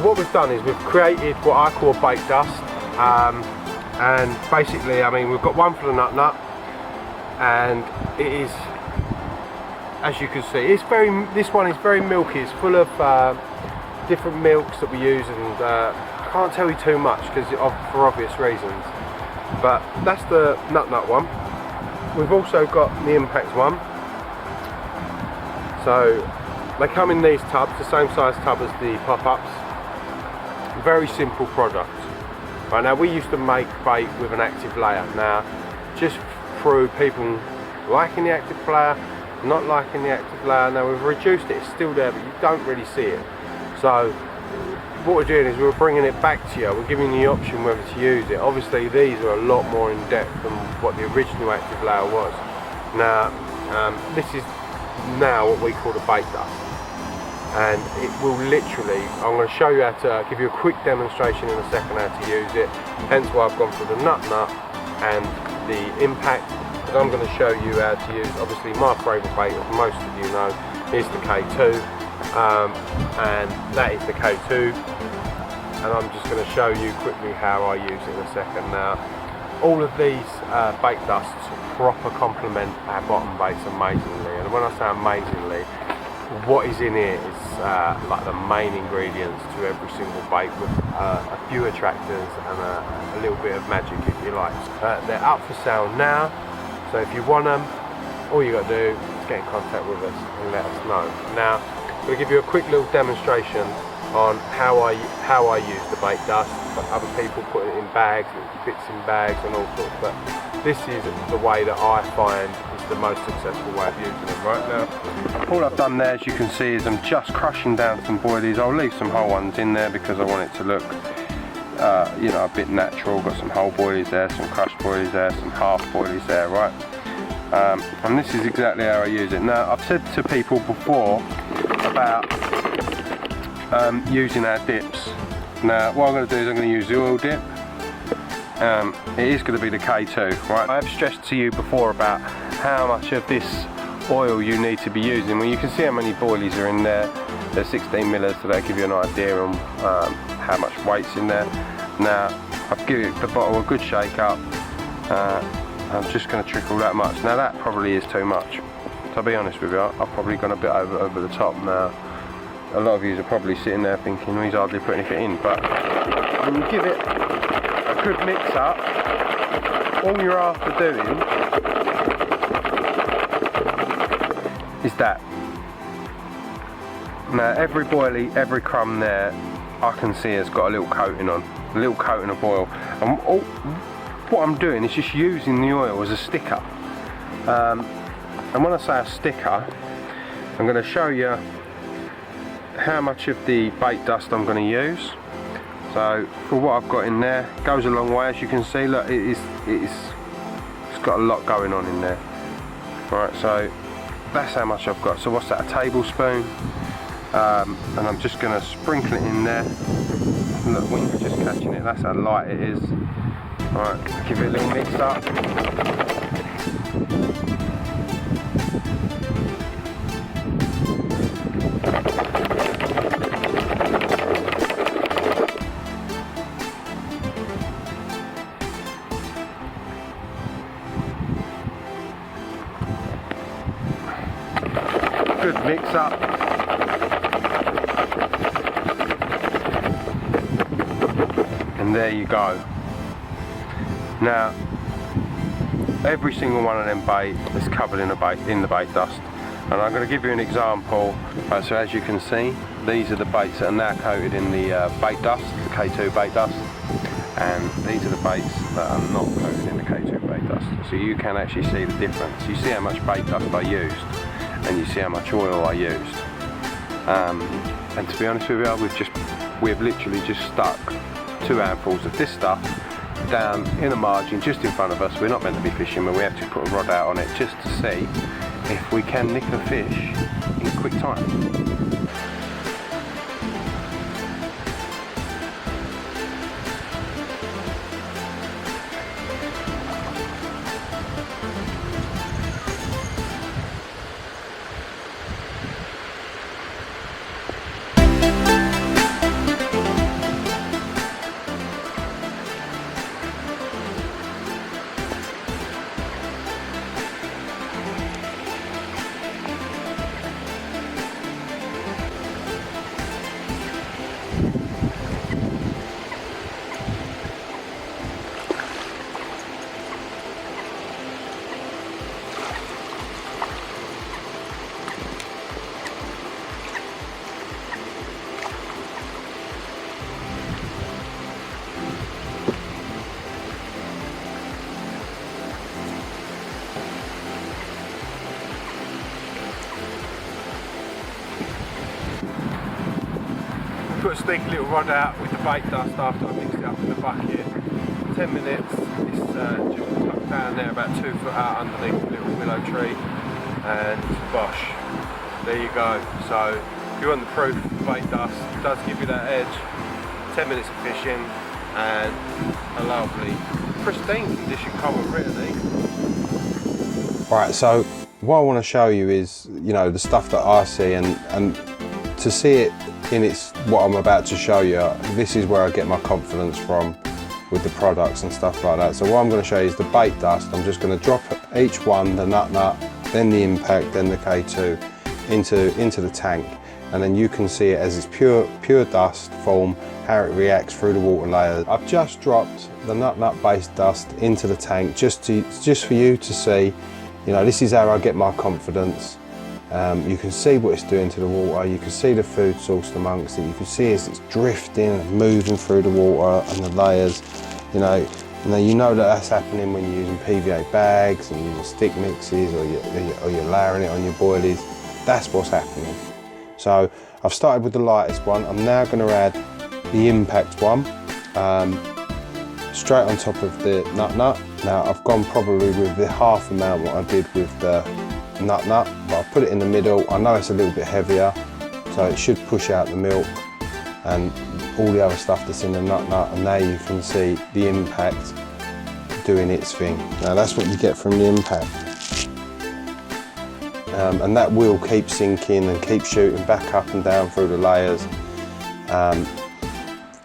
what we've done is we've created what I call bait dust, and basically, I mean, we've got one for the nut, and it is, as you can see, this one is very milky. It's full of different milks that we use, and I can't tell you too much because for obvious reasons. But that's the nut one. We've also got the impact one. So they come in these tubs, the same size tub as the pop-ups. Very simple product. Right, now we used to make bait with an active layer. Now, just through people liking the active layer, not liking the active layer, now we've reduced it. It's still there, but you don't really see it. So what we're doing is we're bringing it back to you. We're giving you the option whether to use it. Obviously these are a lot more in depth than what the original active layer was. Now this is now what we call the bait dust, and it will literally, I'm going to show you how to, give you a quick demonstration in a second how to use it, hence why I've gone for the nut and the impact, because I'm going to show you how to use, obviously my favourite bait, as most of you know, is the K2, and that is the K2, and I'm just going to show you quickly how I use it in a second. Now, all of these bait dusts proper complement our bottom baits amazingly, and when I say amazingly, what is in here is like the main ingredients to every single bait, with a few attractors and a little bit of magic, if you like. They're up for sale now, so if you want them, all you got to do is get in contact with us and let us know. Now, I'm going to give you a quick little demonstration on how I use the bait dust. But other people put it in bags, bits in bags and all sorts, but this is the way that I find is the most successful way of using them. Right now, all I've done there, as you can see, is I'm just crushing down some boilies. I'll leave some whole ones in there because I want it to look you know, a bit natural. Got some whole boilies there, some crushed boilies there, some half boilies there, right? And this is exactly how I use it. Now, I've said to people before about using our dips. Now, what I'm going to do is I'm going to use the oil dip. It is going to be the K2, right? I have stressed to you before about how much of this oil you need to be using. Well, you can see how many boilies are in there. They're 16 millers, so they give you an idea on how much weight's in there. Now, I've given the bottle a good shake up. I'm just going to trickle that much. Now, that probably is too much. To be honest with you, I've probably gone a bit over the top now. A lot of you are probably sitting there thinking, well, he's hardly put anything in, but when you give it a good mix up, all you're after doing is that. Now, every boilie, every crumb there, I can see has got a little coating on, a little coating of oil. And what I'm doing is just using the oil as a sticker. And when I say a sticker, I'm going to show you how much of the bait dust I'm going to use. So for what I've got in there, goes a long way, as you can see. Look, it's got a lot going on in there. Right, so that's how much I've got. So what's that, a tablespoon? And I'm just going to sprinkle it in there. Look, when you're just catching it, that's how light it is. Right, give it a little mix up. Good mix up. And there you go. Now, every single one of them bait is covered in the bait dust. And I'm going to give you an example. So as you can see, these are the baits that are now coated in the bait dust, the K2 bait dust. And these are the baits that are not coated in the K2 bait dust. So you can actually see the difference. You see how much bait dust I used, and you see how much oil I used. And to be honest with you, we've literally just stuck 2 handfuls of this stuff down in a margin just in front of us. We're not meant to be fishing, but we have to put a rod out on it just to see if we can nick a fish in quick time. a sneaky little rod out with the bait dust after I mixed it up in the bucket. 10 minutes, it's just tucked down there about 2 foot out underneath a little willow tree, and bosh, there you go. So if you want the proof, the bait dust does give you that edge. 10 minutes of fishing and a lovely, pristine condition cobber really. Right, so what I want to show you is, you know, the stuff that I see, and to see it in its, what I'm about to show you, this is where I get my confidence from with the products and stuff like that. So what I'm going to show you is the bait dust. I'm just going to drop each one, the nut, then the impact, then the K2 into the tank, and then you can see it as its pure dust form, how it reacts through the water layers. I've just dropped the nut based dust into the tank just for you to see, you know, this is how I get my confidence. You can see what it's doing to the water, you can see the food sourced amongst it, you can see as it's drifting and moving through the water and the layers, you know that that's happening when you're using PVA bags and using stick mixes, or you're layering it on your boilies. That's what's happening. So I've started with the lightest one. I'm now going to add the impact one straight on top of the nut. Now I've gone probably with the half amount what I did with the nut, but I've put it in the middle. I know it's a little bit heavier, so it should push out the milk and all the other stuff that's in the nut, and now you can see the impact doing its thing. Now that's what you get from the impact. And that will keep sinking and keep shooting back up and down through the layers.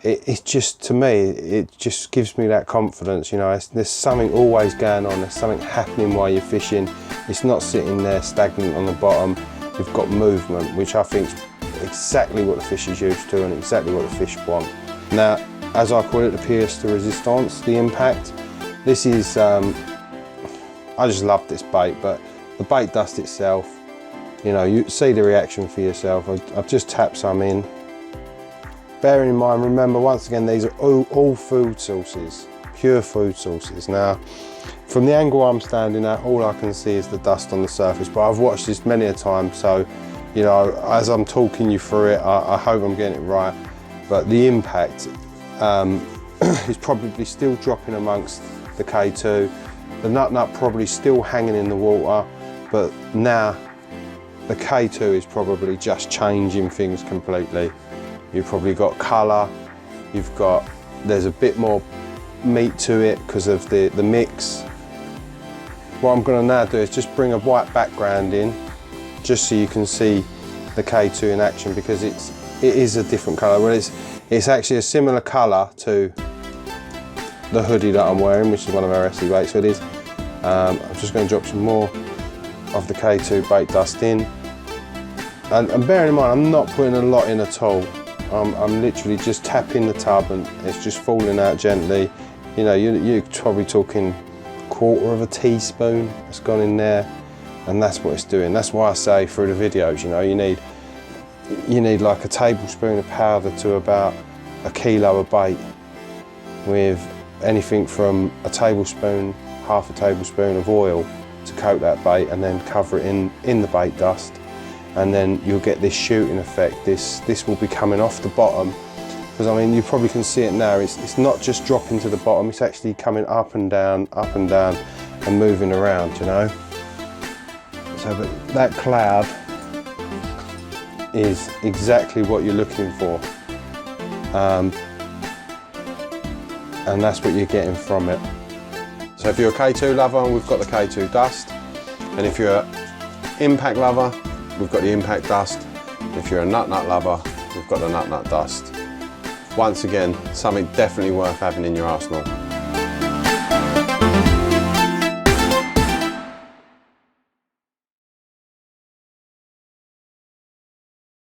It's just, to me, it just gives me that confidence, you know, there's something always going on, there's something happening while you're fishing. It's not sitting there stagnant on the bottom, you've got movement, which I think is exactly what the fish is used to and exactly what the fish want. Now, as I call it, the pièce de résistance, the impact. This is, I just love this bait, but the bait dust itself, you know, you see the reaction for yourself. I've just tapped some in. Bearing in mind, remember, once again, these are all food sources, pure food sources. Now, from the angle I'm standing at, all I can see is the dust on the surface, but I've watched this many a time, so, you know, as I'm talking you through it, I hope I'm getting it right. But the impact is probably still dropping amongst the K2. The nut probably still hanging in the water, but now the K2 is probably just changing things completely. You've probably got colour, there's a bit more meat to it because of the mix. What I'm going to now do is just bring a white background in, just so you can see the K2 in action, because it is a different colour. Well, it's actually a similar colour to the hoodie that I'm wearing, which is one of our SEBaits hoodies. I'm just going to drop some more of the K2 bait dust in. And bearing in mind, I'm not putting a lot in at all. I'm literally just tapping the tub and it's just falling out gently. You know, you're probably talking 1/4 teaspoon that's gone in there, and that's what it's doing. That's why I say through the videos, you know, you need like a tablespoon of powder to about a kilo of bait, with anything from a tablespoon, half a tablespoon of oil to coat that bait, and then cover it in the bait dust. And then you'll get this shooting effect. This will be coming off the bottom, because I mean, you probably can see it now. It's not just dropping to the bottom, it's actually coming up and down and moving around, you know. So but that cloud is exactly what you're looking for, and that's what you're getting from it. So if you're a K2 lover, we've got the K2 dust, and if you're an impact lover, we've got the impact dust. If you're a nut lover, we've got the nut dust. Once again, something definitely worth having in your arsenal.